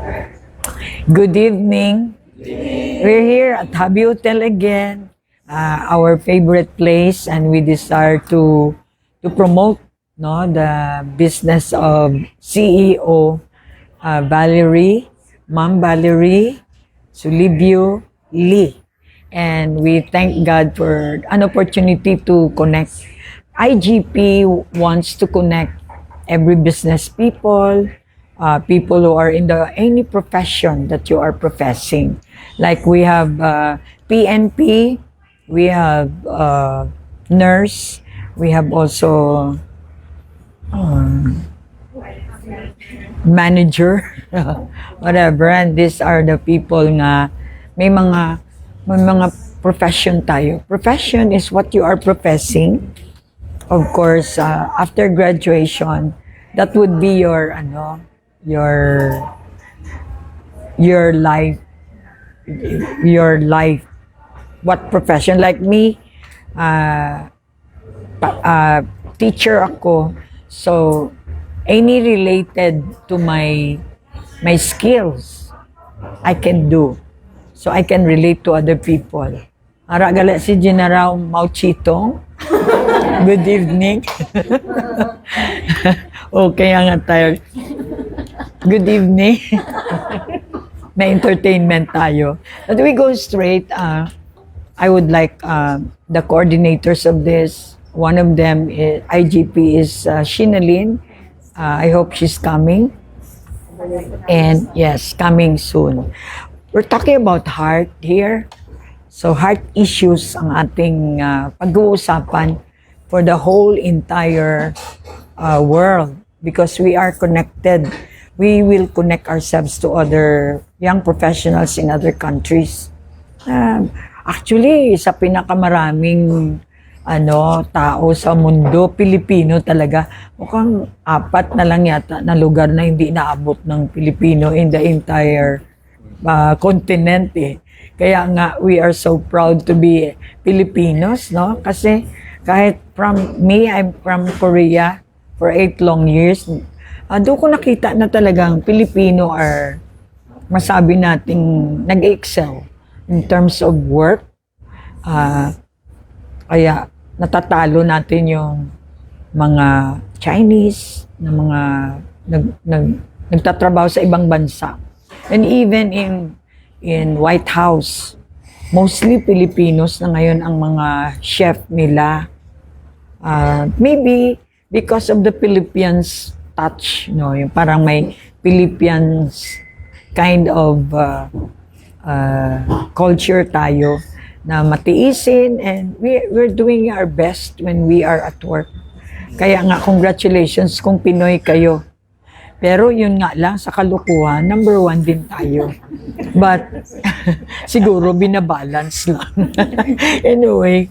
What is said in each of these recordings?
Good evening. We're here at Habi Hotel again, our favorite place, and we desire to promote the business of CEO Valerie, Ma'am Valerie Sulibio Lee. And we thank God for an opportunity to connect. IGP wants to connect every business people, people who are in any profession that you are professing. Like we have PNP, we have nurse, we have also manager, whatever. And these are the people nga may mga profession tayo. Profession is what you are professing. Of course, after graduation, that would be your life. What profession? Like me, teacher ako. So any related to my skills, I can do. So I can relate to other people. Ara gala si General Mauchitong. Good evening. Okay nga tayo. Good evening. May entertainment tayo. But we go straight. I would like the coordinators of this. One of them, IGP, is Shinalyn. I hope she's coming. And yes, coming soon. We're talking about heart here. So heart issues ang ating pag-uusapan for the whole entire world, because we are connected. We will connect ourselves to other young professionals in other countries. Actually, sa pinakamaraming tao sa mundo, Pilipino talaga. Mukhang 4 na lang yata na lugar na hindi naabot ng Pilipino in the entire continent eh. Kaya nga, we are so proud to be Filipinos, no? Kasi kahit I'm from Korea for 8 long years, doon ko nakita na talagang Pilipino are, masabi nating, nag-excel in terms of work. Kaya natatalo natin yung mga Chinese na mga nagtatrabaho sa ibang bansa. And even in White House, mostly Filipinos na ngayon ang mga chef nila. Maybe because of the Philippines touch, yung parang may Philippines kind of culture tayo na matiisin, and we're doing our best when we are at work. Kaya nga, congratulations kung Pinoy kayo. Pero yun nga lang, sa kalukuhan, number 1 din tayo. But, siguro binabalance lang. Anyway,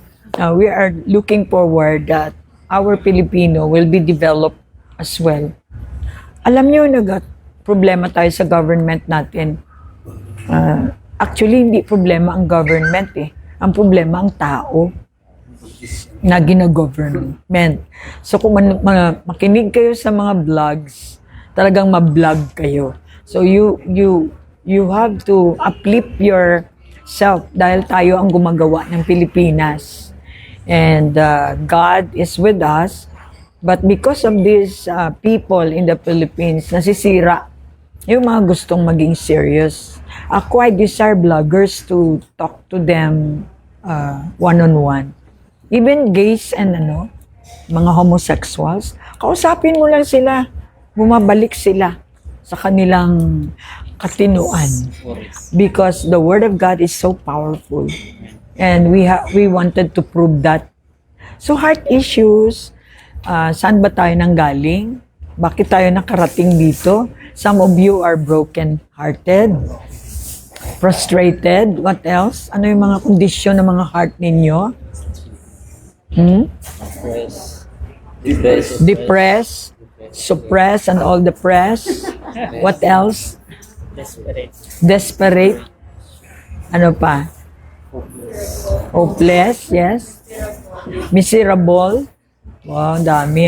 we are looking forward that our Filipino will be developed as well. Alam nyo, problema tayo sa government natin. Actually, hindi problema ang government eh. Ang problema ang tao na gina-government. So kung makinig kayo sa mga vlogs, talagang ma-vlog kayo. So you have to uplift yourself dahil tayo ang gumagawa ng Pilipinas. And God is with us. But because of these people in the Philippines, nasisira yung mga gustong maging serious. Ako, I desire vloggers to talk to them one-on-one. Even gays and mga homosexuals, kausapin mo lang sila. Bumabalik sila sa kanilang katinuan. Because the Word of God is so powerful. And we wanted to prove that. So heart issues, saan ba tayo nanggaling? Bakit tayo nakarating dito? Some of you are broken-hearted, frustrated. What else? Ano yung mga kondisyon ng mga heart ninyo? Depressed, suppressed, and all depressed. What else? Desperate. Ano pa? Hopeless, yes. Miserable. Wow, ang dami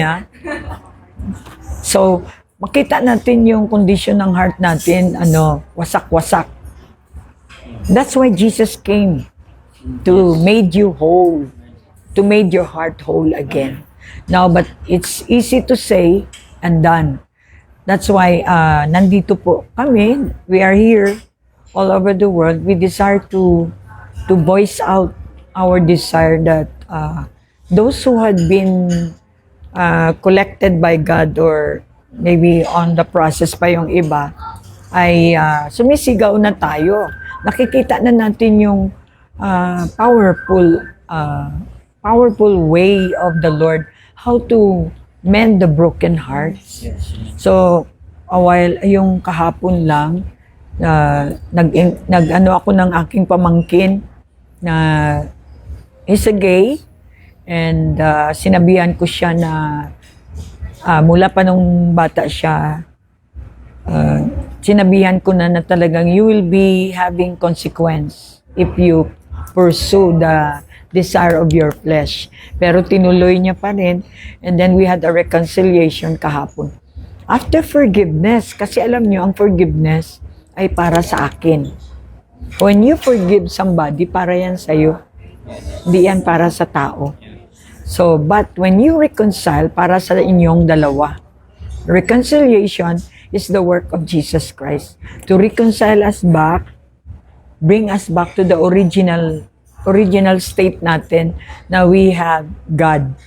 So, makita natin yung condition ng heart natin, wasak-wasak. That's why Jesus came to made you whole, to made your heart whole again. Now, but it's easy to say and done. That's why nandito po kami. We are here all over the world. We desire to voice out our desire that those who had been collected by God or maybe on the process pa yung iba, ay sumisigaw na tayo. Nakikita na natin yung powerful way of the Lord, how to mend the broken hearts. So, yung kahapon lang, nag-ano ako ng aking pamangkin na is a gay, and sinabihan ko siya na mula pa nung bata siya, sinabihan ko na talagang you will be having consequence if you pursue the desire of your flesh. Pero tinuloy niya pa rin, and then we had a reconciliation kahapon. After forgiveness, kasi alam niyo, ang forgiveness ay para sa akin. When you forgive somebody, para yan sa'yo. Hindi yan para sa tao. So, but when you reconcile, para sa inyong dalawa. Reconciliation is the work of Jesus Christ. To reconcile us back, bring us back to the original state natin na we have God.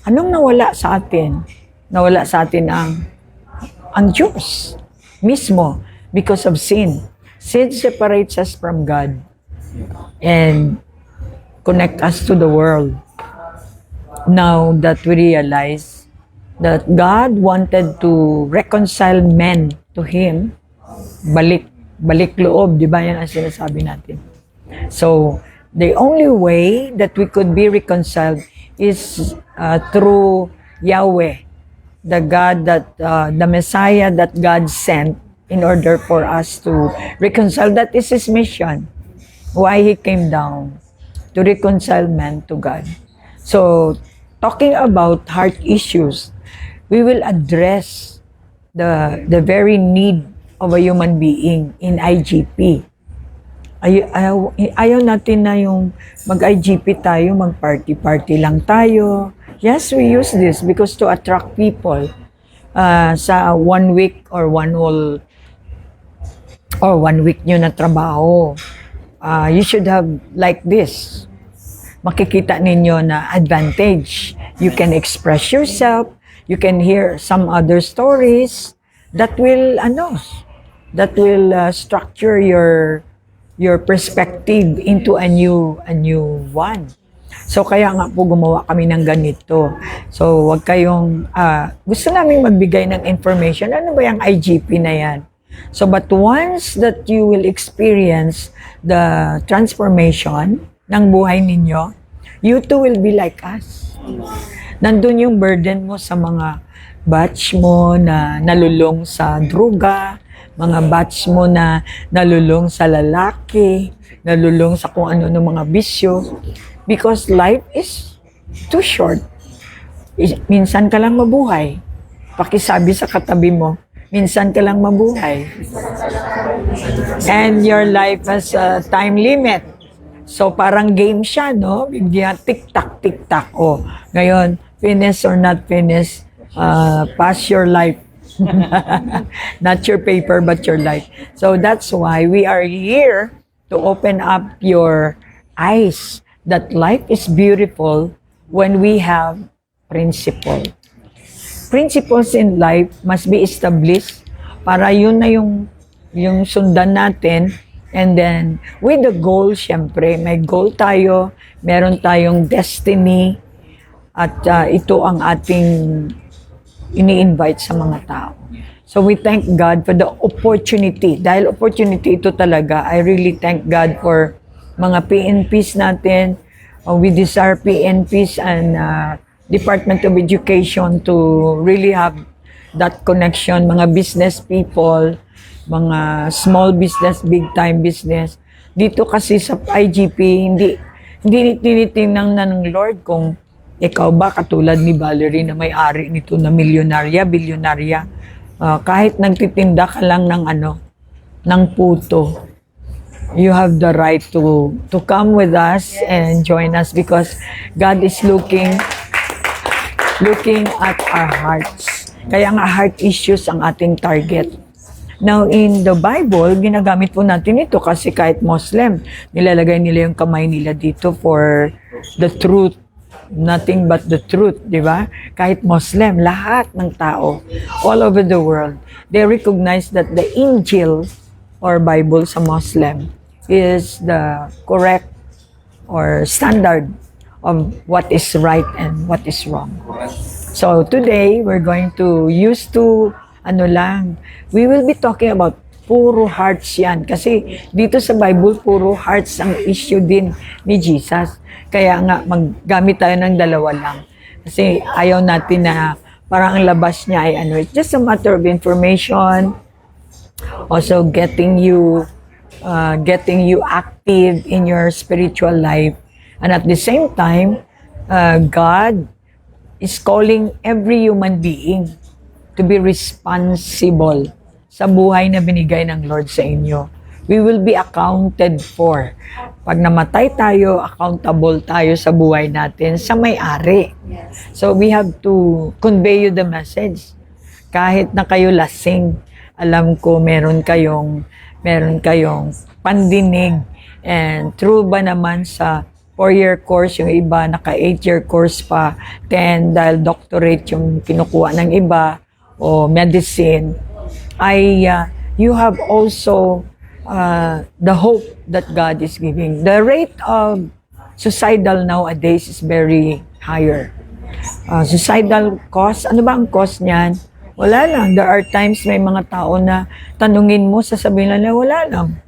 Anong nawala sa atin? Nawala sa atin ang Diyos mismo because of sin. Sin separates us from God and connect us to the world. Now that we realize that God wanted to reconcile men to Him, balik loob, di ba yan ang sinasabi natin? So, the only way that we could be reconciled is through Yahweh, the God that, the Messiah that God sent in order for us to reconcile. That is His mission. Why He came down, to reconcile man to God. So, talking about heart issues, we will address the very need of a human being in IGP. Ayaw natin na yung mag-IGP tayo, mag-party-party lang tayo. Yes, we use this because to attract people sa 1 week or 1 week nyo na trabaho. You should have like this. Makikita ninyo na advantage. You can express yourself. You can hear some other stories that will structure your perspective into a new one. So kaya nga po gumawa kami ng ganito. So wag kayong gusto naming magbigay ng information. Ano ba yung IGP na yan? So but once that you will experience the transformation ng buhay ninyo, you too will be like us. Nandun yung burden mo sa mga batch mo na nalulong sa druga, mga batch mo na nalulong sa lalaki, nalulong sa kung ano ng mga bisyo. Because life is too short. Minsan ka lang mabuhay. Pakisabi sa katabi mo, minsan ka lang mabuhay. And your life has a time limit. So parang game siya, no? Bigyan tik-tak, tik-tak. Oh, ngayon, finish or not finish, pass your life. Not your paper, but your life. So that's why we are here to open up your eyes that life is beautiful when we have principle. Principles in life must be established para yun na yung sundan natin. And then, with the goal, syempre, may goal tayo, meron tayong destiny, at ito ang ating ini-invite sa mga tao. So we thank God for the opportunity. Dahil opportunity ito talaga, I really thank God for mga PNPs natin. We desire PNPs and Department of Education to really have that connection, mga business people, mga small business, big time business. Dito kasi sa IGP, hindi tinitingnan na ng Lord kung ikaw ba katulad ni Valerie na may-ari nito na milyonarya, bilyonarya. kahit nagtitinda ka lang ng ng puto, you have the right to come with us and join us because God is looking at our hearts. Kaya nga heart issues ang ating target. Now, in the Bible, ginagamit po natin ito kasi kahit Muslim, nilalagay nila yung kamay nila dito for the truth. Nothing but the truth, di ba? Kahit Muslim, lahat ng tao, all over the world, they recognize that the Injil or Bible sa Muslim is the correct or standard of what is right and what is wrong. So today, we're going to use we will be talking about puro hearts yan. Kasi dito sa Bible, puro hearts ang issue din ni Jesus. Kaya nga, maggamit tayo ng dalawa lang. Kasi ayaw natin na parang ang labas niya ay it's just a matter of information. Also getting you active in your spiritual life. And at the same time, God is calling every human being to be responsible sa buhay na binigay ng Lord sa inyo. We will be accounted for. Pag namatay tayo, accountable tayo sa buhay natin sa may-ari. So we have to convey you the message. Kahit na kayo lasing, alam ko meron kayong pandinig. And true ba naman sa 4-year course, yung iba naka 8-year course pa, 10 dahil doctorate yung kinukuha ng iba, o medicine, you have also the hope that God is giving. The rate of suicidal nowadays is very higher. Suicidal cause, ano ba ang cause niyan? Wala lang. There are times may mga tao na tanungin mo, sasabihin nila, wala lang.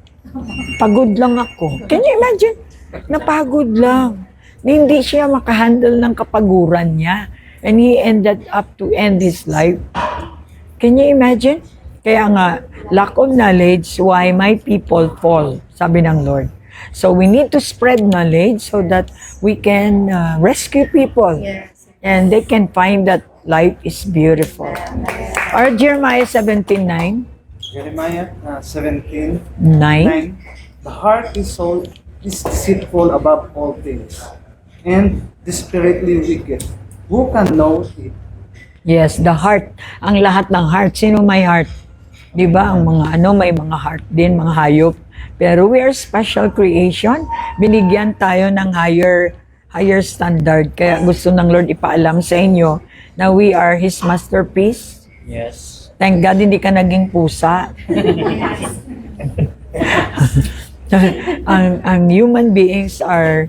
Pagod lang ako. Can you imagine? Napagod lang. Hindi siya makahandle ng kapaguran niya. And he ended up to end his life. Can you imagine? Kaya nga, lack of knowledge, why my people fall, sabi ng Lord. So we need to spread knowledge so that we can rescue people. And they can find that life is beautiful. Or Jeremiah 17:9. Jeremiah 17:9. 9. The heart is deceitful above all things, and desperately wicked. Who can know it? Yes, the heart. Ang lahat ng heart. Sino may heart? Di ba? Ang mga may mga heart din, mga hayop. Pero we are special creation. Binigyan tayo ng higher standard. Kaya gusto ng Lord ipaalam sa inyo na we are His masterpiece. Yes. Thank God hindi ka naging pusa. ang human beings are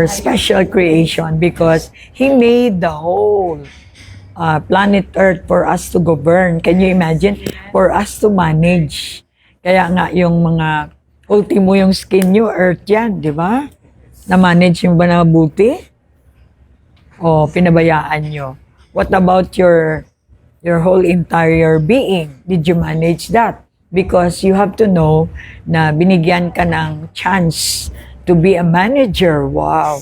special creation because He made the whole planet Earth for us to govern. Can you imagine? For us to manage. Kaya nga yung mga ultimo yung skin nyo, Earth yan, di ba? Na-manage yung ba na mabuti? O pinabayaan nyo? What about your whole entire being? Did you manage that? Because you have to know na binigyan ka ng chance to be a manager. Wow!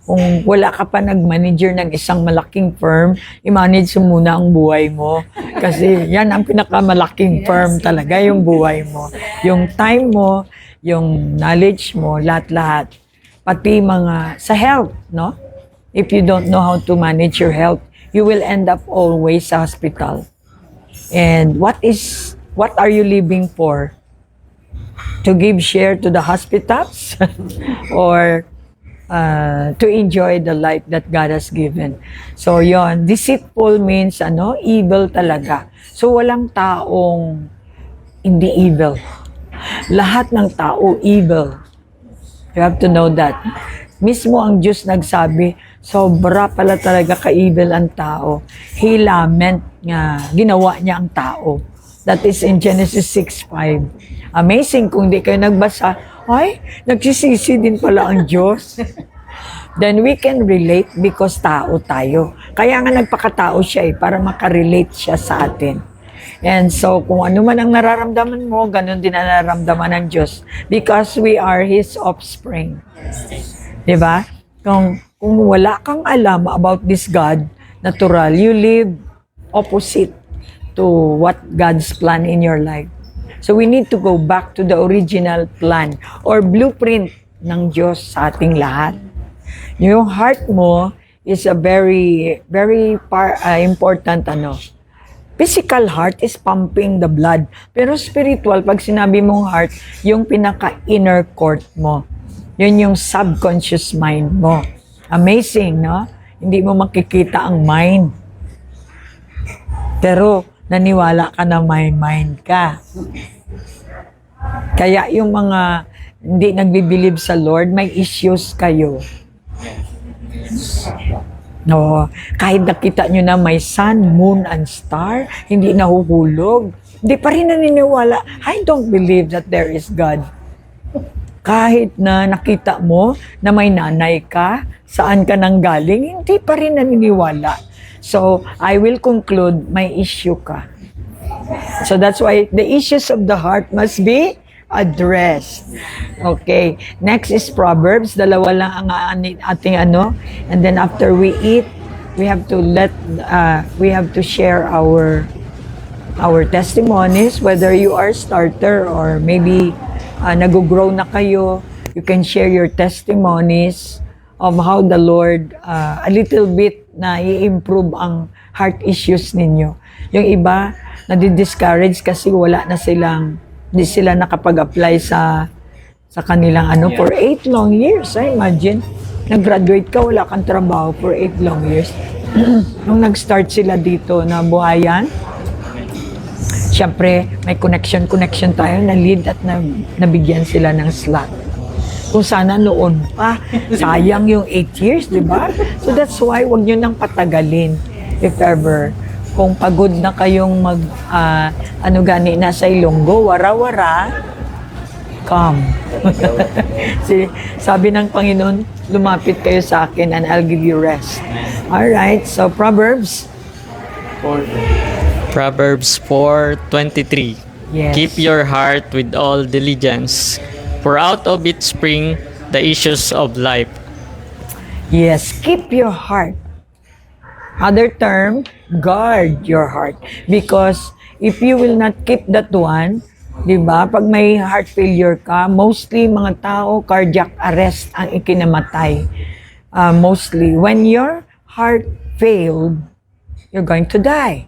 Kung wala ka pa nag-manager ng isang malaking firm, i-manage mo muna ang buhay mo. Kasi yan ang pinakamalaking firm talaga, yung buhay mo. Yung time mo, yung knowledge mo, lahat-lahat. Pati mga sa health, no? If you don't know how to manage your health, you will end up always sa hospital. And what are you living for? To give share to the hospitals? Or to enjoy the life that God has given. So yon, deceitful means evil talaga. So walang taong hindi evil. Lahat ng tao evil. You have to know that. Mismo ang Diyos nagsabi, sobra pala talaga ka-evil ang tao. He lament nga ginawa niya ang tao. That is in Genesis 6:5. Amazing kung di kayo nagbasa, ay, nagsisisi din pala ang Diyos. Then we can relate because tao tayo. Kaya nga nagpakatao siya para makarelate siya sa atin. And so kung ano man ang nararamdaman mo, ganun din ang nararamdaman ng Diyos. Because we are His offspring. Diba? Kung wala kang alam about this God, natural, you live opposite to what God's plan in your life. So we need to go back to the original plan or blueprint ng Diyos sa ating lahat. Yung heart mo is a very, very important Physical heart is pumping the blood. Pero spiritual, pag sinabi mong heart, yung pinaka-inner court mo. Yun yung subconscious mind mo. Amazing, no? Hindi mo makikita ang mind. Pero naniwala ka na may mind ka. Kaya yung mga hindi nagbibilib sa Lord, may issues kayo. No, kahit nakita nyo na may sun, moon, and star, hindi nahuhulog, hindi pa rin naniniwala. I don't believe that there is God. Kahit na nakita mo na may nanay ka, saan ka nang galing, hindi pa rin naniniwala. So, I will conclude, may issue ka. So that's why the issues of the heart must be addressed. Okay. Next is Proverbs. Dalawa lang ang ating And then after we eat, we have to share our testimonies, whether you are starter or maybe nag-grow na kayo. You can share your testimonies of how the Lord a little bit na i-improve ang heart issues ninyo. Yung iba, nadi-discourage kasi hindi sila nakapag-apply sa kanilang for 8 long years. Imagine, nag-graduate ka, wala kang trabaho for 8 long years. Nung nag-start sila dito na buhayan, syempre, may connection tayo na lead at nabigyan sila ng slot. Kung sana noon pa, sayang yung 8 years, di ba? So that's why, wag nyo nang patagalin, if ever. Kung pagod na kayong nasa Ilonggo, wara-wara, come. Sabi ng Panginoon, lumapit kayo sa akin and I'll give you rest. Alright, so Proverbs 4:23. Yes. Keep your heart with all diligence, for out of it spring the issues of life. Yes, keep your heart. Other term, guard your heart. Because if you will not keep that one, di ba, pag may heart failure ka, mostly mga tao, cardiac arrest ang ikinamatay. Mostly. When your heart failed, you're going to die.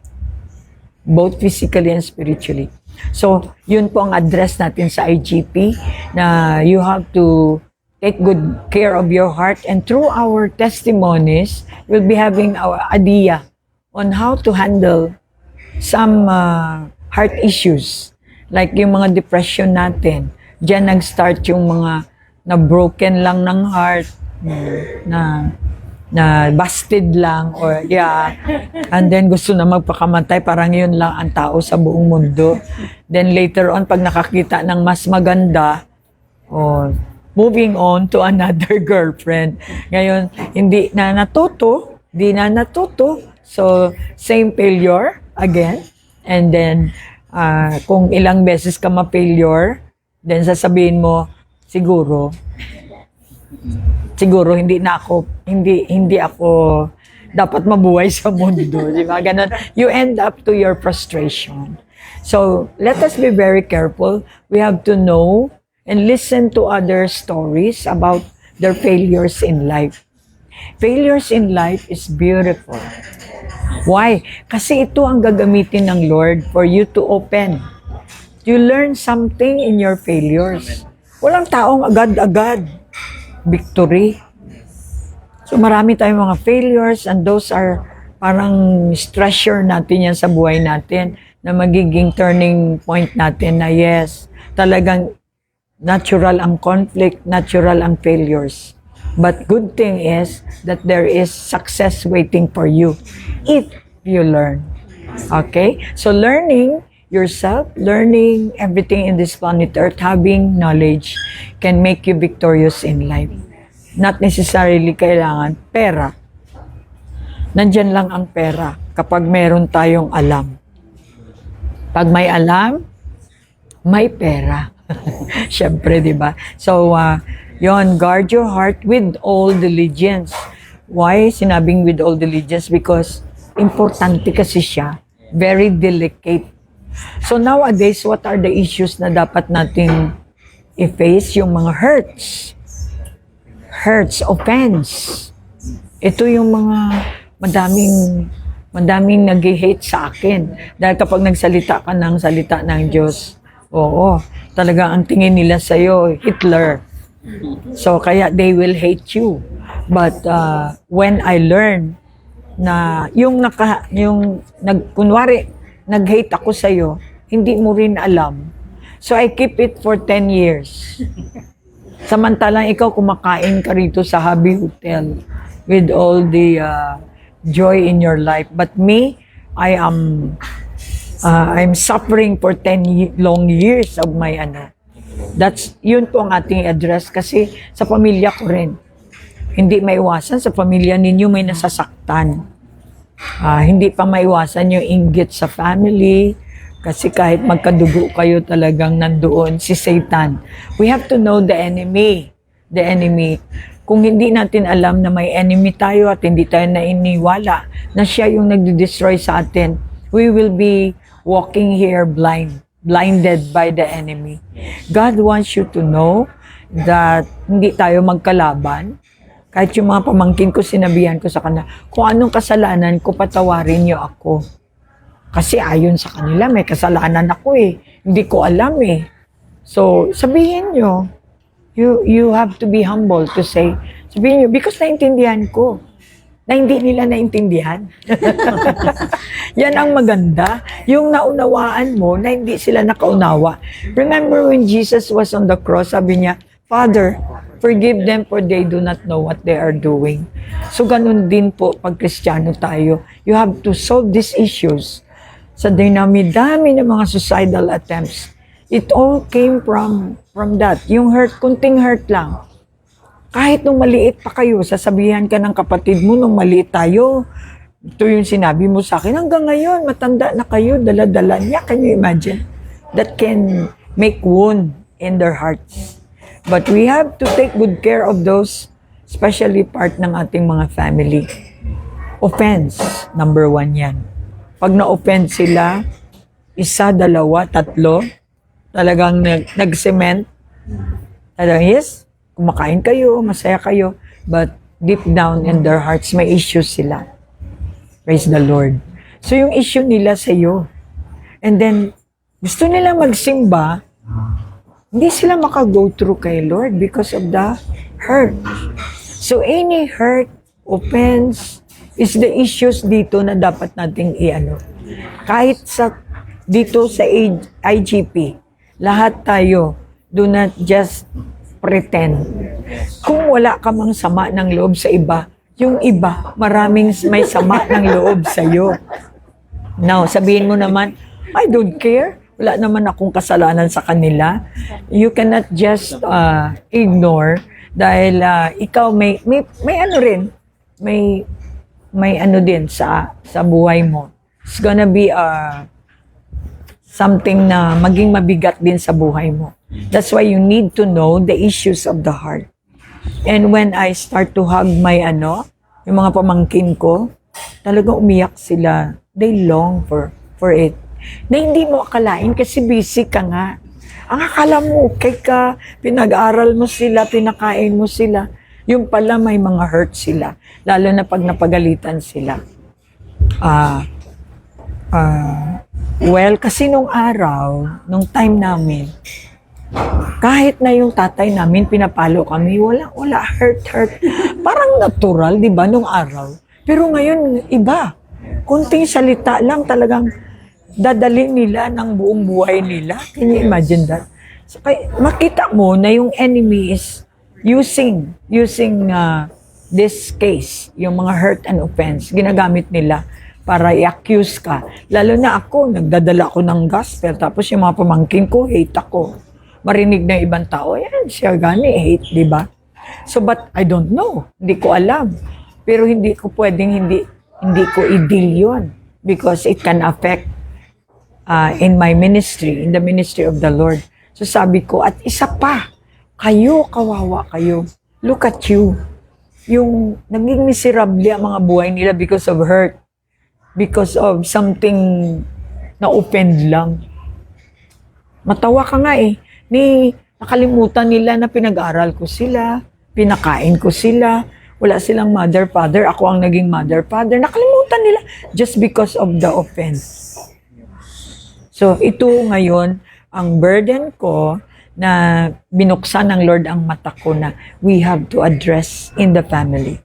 Both physically and spiritually. So, yun po ang address natin sa IGP, na you have to take good care of your heart, and through our testimonies, we'll be having our idea on how to handle some heart issues. Like yung mga depression natin. Diyan nag-start yung mga na-broken lang ng heart, na busted lang, or and then gusto na magpakamatay, parang yun lang ang tao sa buong mundo. Then later on, pag nakakita ng mas maganda, moving on to another girlfriend. Ngayon, di na natuto. So, same failure again. And then, kung ilang beses ka ma-failure, then sasabihin mo, siguro hindi ako dapat mabuhay sa mundo. Di ba? Ganon. You end up to your frustration. So, let us be very careful. We have to know and listen to other stories about their failures in life. Failures in life is beautiful. Why? Kasi ito ang gagamitin ng Lord for you to open. You learn something in your failures. Walang taong agad-agad victory. So marami tayong mga failures, and those are parang treasure natin yan sa buhay natin, na magiging turning point natin na yes, talagang natural ang conflict, natural ang failures. But good thing is that there is success waiting for you if you learn. Okay? So learning yourself, learning everything in this planet Earth, having knowledge can make you victorious in life. Not necessarily kailangan pera. Nandyan lang ang pera kapag meron tayong alam. Pag may alam, may pera. Siyempre, di ba? So, guard your heart with all diligence. Why sinabing with all diligence? Because importante kasi siya. very delicate. So nowadays, what are the issues na dapat nating i-face? Yung mga hurts, offense. Ito yung mga madaming nag-hate sa akin. Dahil kapag nagsalita ka ng salita ng Diyos, oo, talaga ang tingin nila sa'yo, Hitler. So kaya they will hate you. But when I learn na kunwari, nag-hate ako sa'yo, hindi mo rin alam. So I keep it for 10 years. Samantalang ikaw kumakain ka rito sa Habi Hotel with all the joy in your life. But me, I'm suffering for 10 long years of my yun po ang ating address kasi sa pamilya ko rin. Hindi maiwasan sa pamilya ninyo may nasasaktan. Hindi pa maiwasan yung inggit sa family kasi kahit magkadugo kayo talagang nandoon si Satan. We have to know the enemy. The enemy. Kung hindi natin alam na may enemy tayo at hindi tayo nainiwala na siya yung nagdi-destroy sa atin, we will be walking here blinded by the enemy. God wants you to know that hindi tayo magkalaban. Kahit yung mga pamangkin ko, sinabihan ko sa kanila, kung anong kasalanan ko, patawarin niyo ako. Kasi ayon sa kanila, may kasalanan ako eh. Hindi ko alam eh. So, sabihin niyo, you have to be humble to say, sabihin niyo, because naintindihan ko, na hindi nila naintindihan. Yan ang maganda. Yung naunawaan mo, na hindi sila nakaunawa. Remember when Jesus was on the cross, sabi niya, Father, forgive them for they do not know what they are doing. So ganun din po pag Kristiyano tayo. You have to solve these issues. Sa dinami-dami ng mga suicidal attempts, it all came from that. Yung hurt, kunting hurt lang. Kahit nung maliit pa kayo, sasabihan ka ng kapatid mo nung maliit tayo, ito yung sinabi mo sa akin, hanggang ngayon, matanda na kayo, dala-dala niya. Can you imagine? That can make wound in their hearts. But we have to take good care of those, especially part ng ating mga family. Offense, number 1 yan. Pag na-offend sila, 1, 2, 3, talagang nag-cement. Talagang yes, kumakain kayo, masaya kayo, but deep down in their hearts, may issues sila. Praise the Lord. So yung issue nila sa iyo. And then, gusto nila magsimba, hindi sila maka-go through kay Lord because of the hurt. So any hurt, offense, is the issues dito na dapat nating Kahit dito sa IGP, lahat tayo, do not just pretend. Kung wala ka mang sama ng loob sa iba, yung iba, maraming may sama ng loob sa iyo. Now, sabihin mo naman, I don't care. Wala naman akong kasalanan sa kanila. You cannot just ignore dahil ikaw may rin, may din sa buhay mo. It's gonna be something na maging mabigat din sa buhay mo. That's why you need to know the issues of the heart. And when I start to hug my yung mga pamangkin ko, talagang umiyak sila. They long for it. Na hindi mo akalain kasi busy ka nga. Ang akala mo, okay ka, pinag-aral mo sila, pinakain mo sila. Yung pala may mga hurt sila. Lalo na pag napagalitan sila. Well, kasi nung araw, nung time namin, kahit na yung tatay namin, pinapalo kami, wala, hurt. Parang natural, di ba, nung araw. Pero ngayon, iba. Kunting salita lang talagang dadalhin nila ng buong buhay nila. Can you imagine that? So, makita mo na yung enemy is using this case, yung mga hurt and offense, ginagamit nila para i-accuse ka. Lalo na ako, nagdadala ako ng gospel, tapos yung mga pamangkin ko, hate ako. Marinig ng ibang tao, yan, siya gani, hate, di ba? So, but I don't know. Hindi ko alam. Pero hindi ko pwedeng hindi ko i-deal yun because it can affect in my ministry, in the ministry of the Lord. So sabi ko, at isa pa, kayo, kawawa kayo. Look at you. Yung naging miserable ang mga buhay nila because of hurt. because of something na offend lang. Matawa ka nga eh. Nakalimutan nila na pinag-aral ko sila, pinakain ko sila, wala silang mother, father, ako ang naging mother, father. Nakalimutan nila just because of the offense. So ito ngayon, ang burden ko na binuksan ng Lord ang mata ko na we have to address in the family.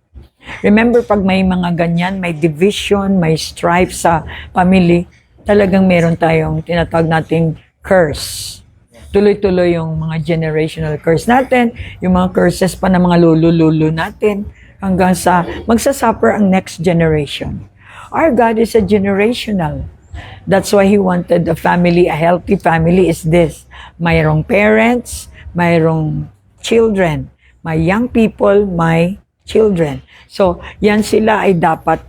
Remember, pag may mga ganyan, may division, may strife sa family, talagang meron tayong tinatawag nating curse. Tuloy-tuloy yung mga generational curse natin, yung mga curses pa ng mga lolo-lolo natin, hanggang sa magsasuffer ang next generation. Our God is a generational. That's why He wanted a family, a healthy family is this. Mayroong parents, mayroong children. May young people, may children. So, yan sila ay dapat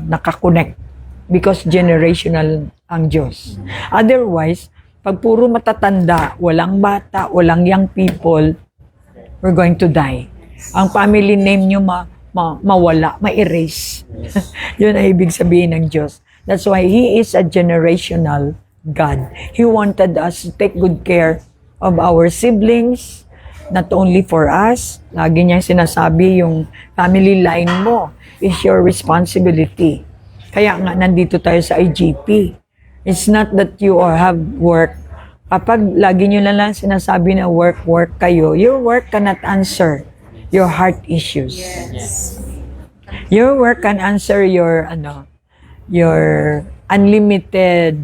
nakakonect because generational ang Diyos. Otherwise, pag puro matatanda, walang bata, walang young people, we're going to die. Ang family name nyo mawala, ma-erase. Yun ay ibig sabihin ng Diyos. That's why He is a generational God. He wanted us to take good care of our siblings, not only for us. Lagi niyang sinasabi yung family line mo is your responsibility. Kaya nga nandito tayo sa IGP. It's not that you have work. Kapag lagi nyo lang sinasabi na work kayo, your work cannot answer your heart issues. Yes. Your work can answer your unlimited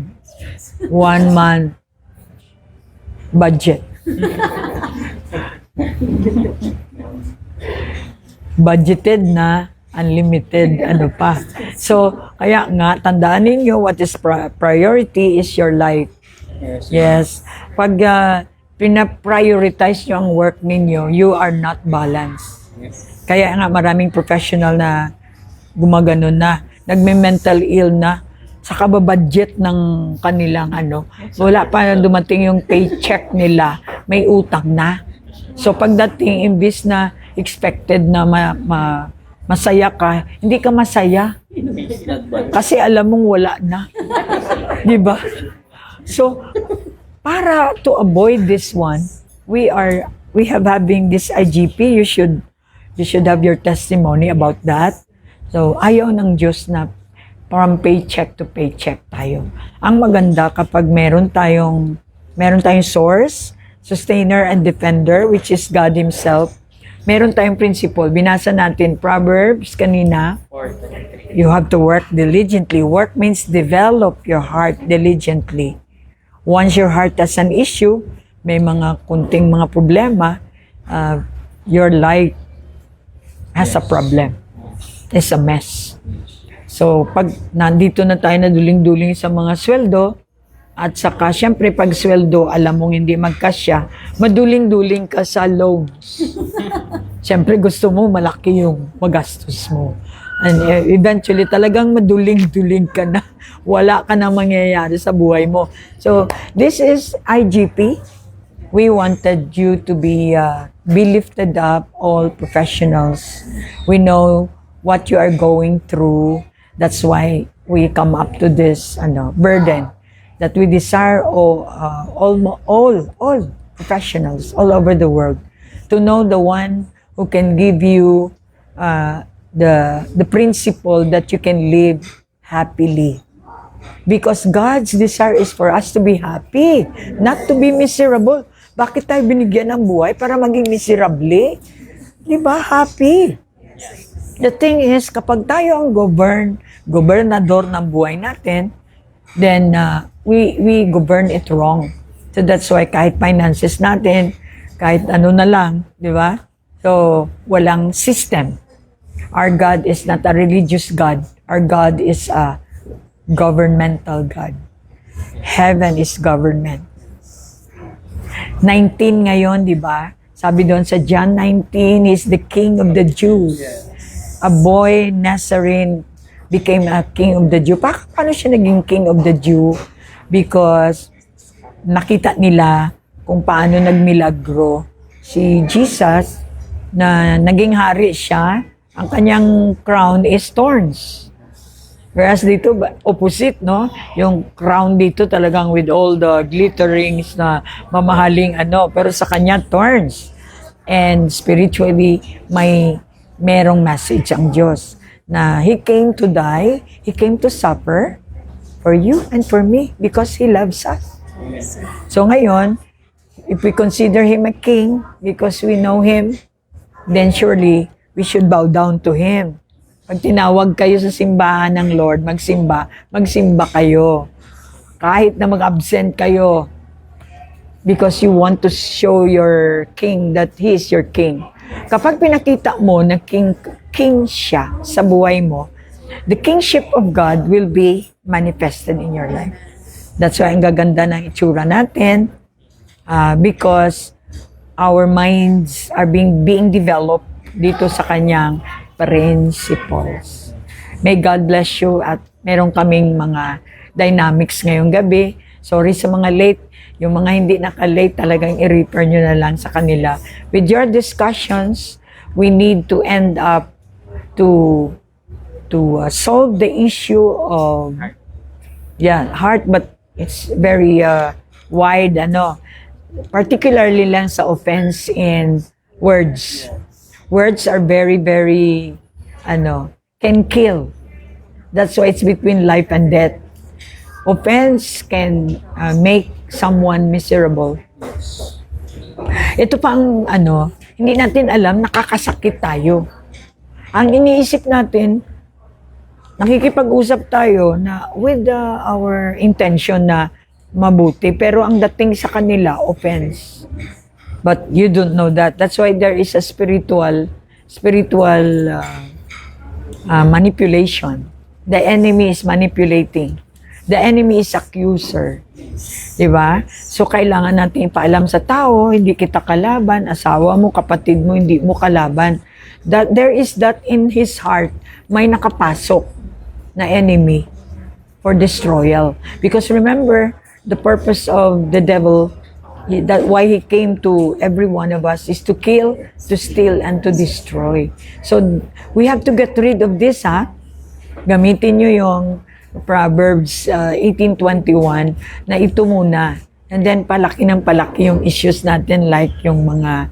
1 month budget. Budgeted na, unlimited, ano pa. So, kaya nga, tandaan ninyo what is priority is your life. Yes. Pag pina-prioritize nyo ang work ninyo, you are not balanced. Kaya nga, maraming professional na gumaganon na, nagme-mental ill na, sa kababudget ng kanilang wala pa dumating yung paycheck nila, may utang na. So pagdating, imbis na expected na masaya ka, hindi ka masaya. Kasi alam mong wala na. Di ba? So, para to avoid this one, we have having this IGP. You should have your testimony about that. So, ayaw ng Diyos na from paycheck to paycheck tayo. Ang maganda kapag meron tayong source, sustainer and defender, which is God Himself. Meron tayong principle. Binasa natin Proverbs kanina. You have to work diligently. Work means develop your heart diligently. Once your heart has an issue, may mga kunting mga problema, your life has a problem. It's a mess. So, pag nandito na tayo na duling-duling sa mga sweldo, at saka, syempre, pag sweldo, alam mong hindi magkasya, maduling-duling ka sa loans. Syempre, gusto mo, malaki yung magastos mo. And eventually, talagang maduling-duling ka na. Wala ka na mangyayari sa buhay mo. So, this is IGP. We wanted you to be lifted up, all professionals. We know what you are going through. That's why we come up to this burden that we desire all professionals all over the world to know the one who can give you the principle that you can live happily. Because God's desire is for us to be happy, not to be miserable. Bakit tayo binigyan ng buhay para maging miserable? Di ba? Happy. The thing is, kapag tayo ang gobernador ng buhay natin, then we govern it wrong. So that's why kahit finances natin, kahit ano na lang, di ba? So, walang system. Our God is not a religious God. Our God is a governmental God. Heaven is government. 19 ngayon, di ba? Sabi doon sa John 19, He's the King of the Jews. A boy, Nazarene, became a King of the Jews. Paano siya naging King of the Jews? Because nakita nila kung paano nagmilagro si Jesus na naging hari siya. Ang kanyang crown is thorns. Whereas dito, opposite, no? Yung crown dito talagang with all the glitterings na mamahaling ano. Pero sa kanya, thorns. And spiritually, merong message ang Diyos na He came to die, He came to suffer for you and for me because He loves us. So ngayon, if we consider Him a king because we know Him, then surely we should bow down to Him. Pag tinawag kayo sa simbahan ng Lord, magsimba kayo. Kahit na mag-absent kayo because you want to show your king that He is your king. Kapag pinakita mo na king siya sa buhay mo, the kingship of God will be manifested in your life. That's why ang gaganda ng itsura natin because our minds are being developed dito sa kanyang principles. May God bless you at meron kaming mga dynamics ngayong gabi. Sorry sa mga late. Yung mga hindi naka-late, talagang i-refer nyo na lang sa kanila. With your discussions, we need to end up to solve the issue of heart, but it's very wide, particularly lang sa offense in words. Words are very, very, can kill. That's why it's between life and death. Offense can make someone miserable. Ito pa ang hindi natin alam, nakakasakit tayo. Ang iniisip natin, nakikipag-usap tayo na with our intention na mabuti, pero ang dating sa kanila, offense. But you don't know that. That's why there is a spiritual manipulation. The enemy is manipulating. The enemy is accuser. Diba? So, kailangan natin ipaalam sa tao, hindi kita kalaban, asawa mo, kapatid mo, hindi mo kalaban. That there is that in his heart, may nakapasok na enemy for destroyal. Because remember, the purpose of the devil, why he came to every one of us is to kill, to steal, and to destroy. So, we have to get rid of this, Gamitin nyo yung Proverbs 18:21 na ito muna. And then palaki ng palaki yung issues natin like yung mga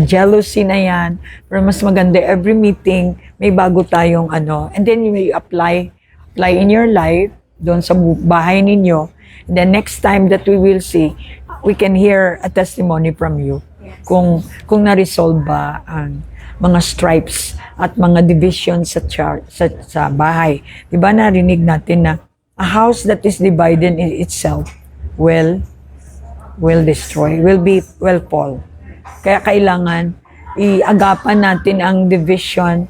jealousy na yan. Pero mas maganda every meeting may bago tayong and then you may apply in your life doon sa bahay ninyo. And then next time that we will see, we can hear a testimony from you kung na-resolve ba ang mga stripes at mga divisions sa bahay. Diba narinig natin na a house that is divided in itself will destroy, will fall. Kaya kailangan iagapan natin ang division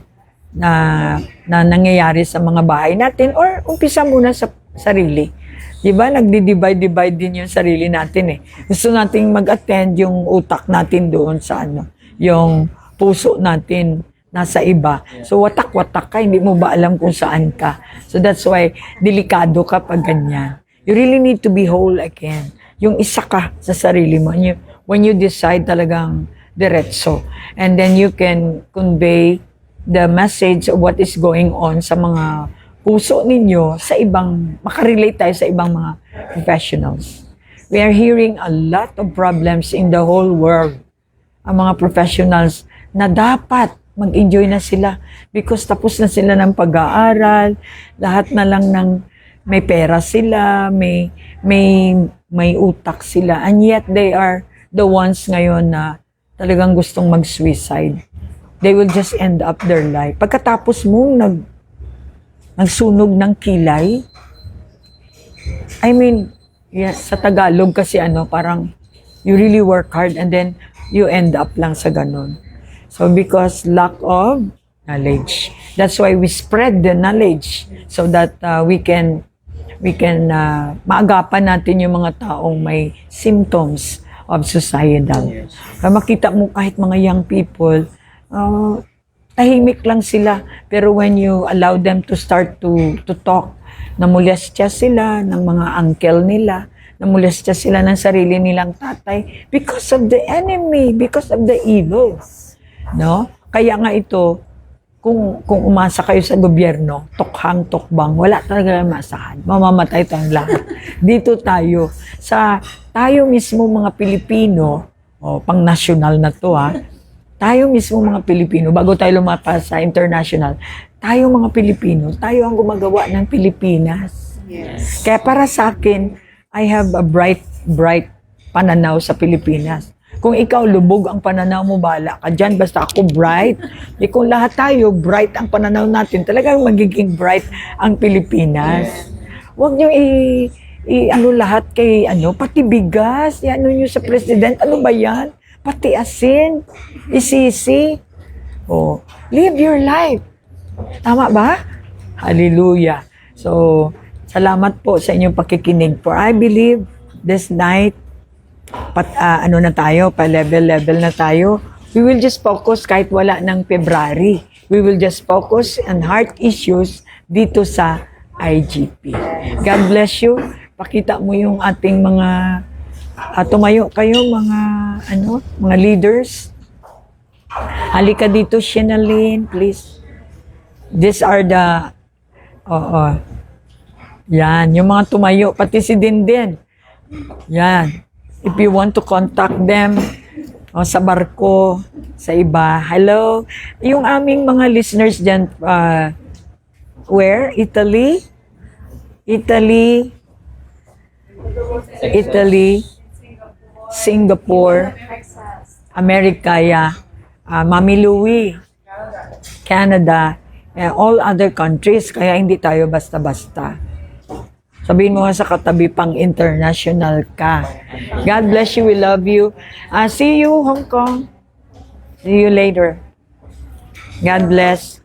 na nangyayari sa mga bahay natin or umpisa muna sa sarili. Diba nagdi-divide din yung sarili natin Gusto nating mag-attend yung utak natin doon sa yung puso natin nasa iba. So, watak-watak ka, hindi mo ba alam kung saan ka. So, that's why, delikado ka pag ganyan. You really need to be whole again. Yung isa ka sa sarili mo. When you decide talagang diretso. And then you can convey the message of what is going on sa mga puso ninyo, sa ibang, makarelate tayo sa ibang mga professionals. We are hearing a lot of problems in the whole world. Ang mga professionals na dapat mag-enjoy na sila because tapos na sila ng pag-aaral, lahat na lang ng may pera sila, may utak sila, and yet they are the ones ngayon na talagang gustong mag-suicide. They will just end up their life. Pagkatapos mong nagsunog ng kilay, I mean, yes, sa Tagalog kasi parang you really work hard and then you end up lang sa ganun. So because lack of knowledge. That's why we spread the knowledge so that we can maagapan natin yung mga taong may symptoms of suicidal. Kaya makita mo kahit mga young people, tahimik lang sila. Pero when you allow them to start to talk, namulestya sila ng mga uncle nila, namulestya sila ng sarili nilang tatay because of the enemy, because of the evil. No? Kaya nga ito, kung umasa kayo sa gobyerno, tokhang tokbang, wala talaga masahan. Mamamatay tayong lahat. Dito tayo, tayo mismo mga Pilipino, pang national na to tayo mismo mga Pilipino, bago tayo lumapas sa international, tayo mga Pilipino, tayo ang gumagawa ng Pilipinas. Yes. Kaya para sa akin, I have a bright pananaw sa Pilipinas. Kung ikaw lubog ang pananaw mo, bala ka dyan. Basta ako bright. Kung lahat tayo bright ang pananaw natin, talagang magiging bright ang Pilipinas. Huwag nyo ano lahat kay pati bigas, ano nyo sa president, ano ba yan? Pati asin, isisi. Live your life. Tama ba? Hallelujah. So, salamat po sa inyong pakikinig. For I believe this night, na tayo, pa-level na tayo. We will just focus kahit wala ng February. We will just focus on heart issues dito sa IGP. God bless you. Pakita mo yung ating mga tumayo kayo mga leaders. Halika dito, Shinalyn, please. These are the yan, yung mga tumayo, pati si Dindin. Yan. If you want to contact them sa barko, sa iba, hello. Yung aming mga listeners dyan, where? Italy, Singapore, America, Mami Louie, Canada, all other countries. Kaya hindi tayo basta-basta. Sabihin mo nga sa katabi pang international ka. God bless you. We love you. See you, Hong Kong. See you later. God bless.